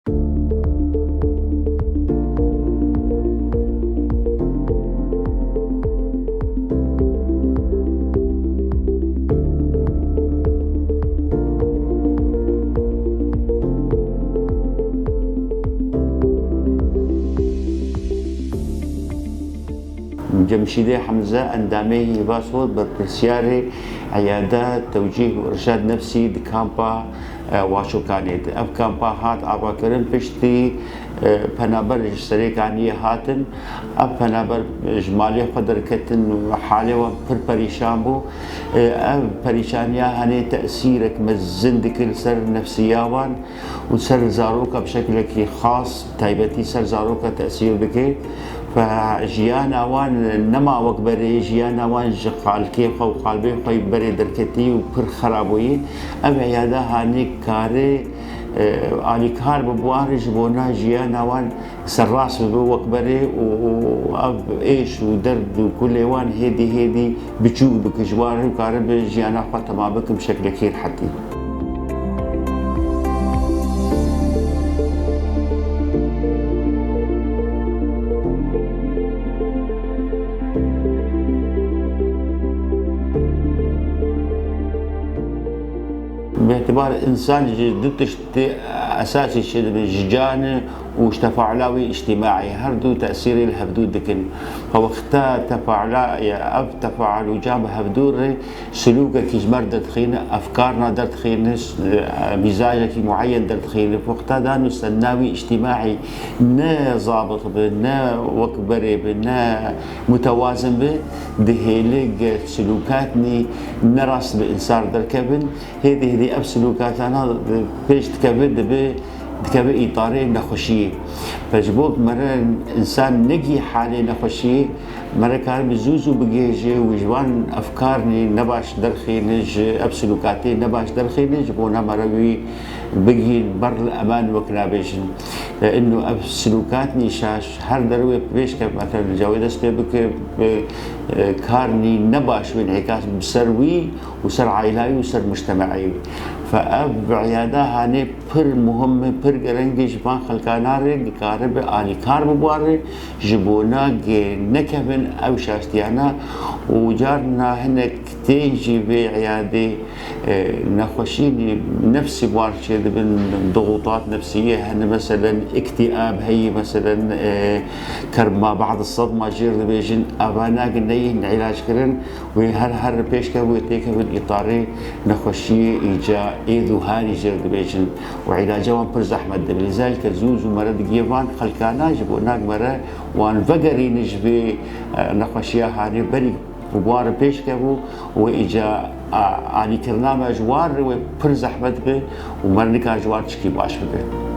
جمشيدي حمزة أندامي باسود برسياري عيادات توجيه وإرشاد نفسي دي كامبا واشوكاني أب كامبا هات أبا كرم بشتي بنابر جسري كاني هاتن أب بنابر جمالي قدر كتن حالي وبر بريشان بو أب بريشانيا هني تأثيرك مزندك سر نفسياوان وسر زاروكا بشكل خاص تايبتي سر زاروكا تأثير بكي فجيانا وان نما وكبري جيانا وان جقال كيف او قلبي خوي بري دركتي وبر خرابوي ام عياده هاني كاري علي كار ببوارج بونا جيانا وان سراس بو وكبري واب ايش ودرد وكل وان هيدي بتشوف بكجوار وكارب جيانا خاطر ما بك بشكل كثير حتى باعتبار الانسان جدتش اساسي شيء بجانه وتفاعلاوي اجتماعي هردو تاثيري الهبدود دكن فوقتها تفاعلا يا اب تفاعل وجاب هبدور سلوكك يجمر دتخينه افكارنا دتخينه مزاجك معين دتخينه وقتها دا نستناوي اجتماعي نا ضابط بنا وكبري بنا متوازن به دهيلك سلوكاتني نراس بانسان دركبن هذه اب سلوكات انا بيش تكبد به بكبه إطاري نخوشية فجبوك مرة إنسان نجي حالي نخوشية مرة كان بزوزو بجيجي وجوان أفكارني نباش درخينج أبسلوكاتي نباش درخينج بونا مرة بجي بر الأمان وكلابيشن لأنه أبسلوكاتني شاش هر دروي بيش كيف مثلا الجويدس بيبك كارني نباش وانعكاس بسروي وسر عائلاوي وسر مجتمعي فأب عيادة هاني بر مهمة بر قرنجي جبان خلقاناري كارب آلي كارب بواري جبونا نكفن أو شاشتيانا وجارنا هنا تيجي بعيادة نخوشيني نفسي بوارشي من ضغوطات نفسية هنا مثلا اكتئاب هي مثلا كرما بعض الصدمة جير بيجن أبانا قلناين علاج كرن وهر بيش كابو يتيك من إطاري نخوشي إيجا إيذو هاني جير بيجن وعلاجوان برز أحمد لذلك زوز ومرد جيفان خلقانا جبوناك مرة وان فقري نجبي نخوشيا هاني بري وبوار بيش كابو وإجا على كرنامة جوار وبرز أحمد به ومرنكا جوار تشكي باش به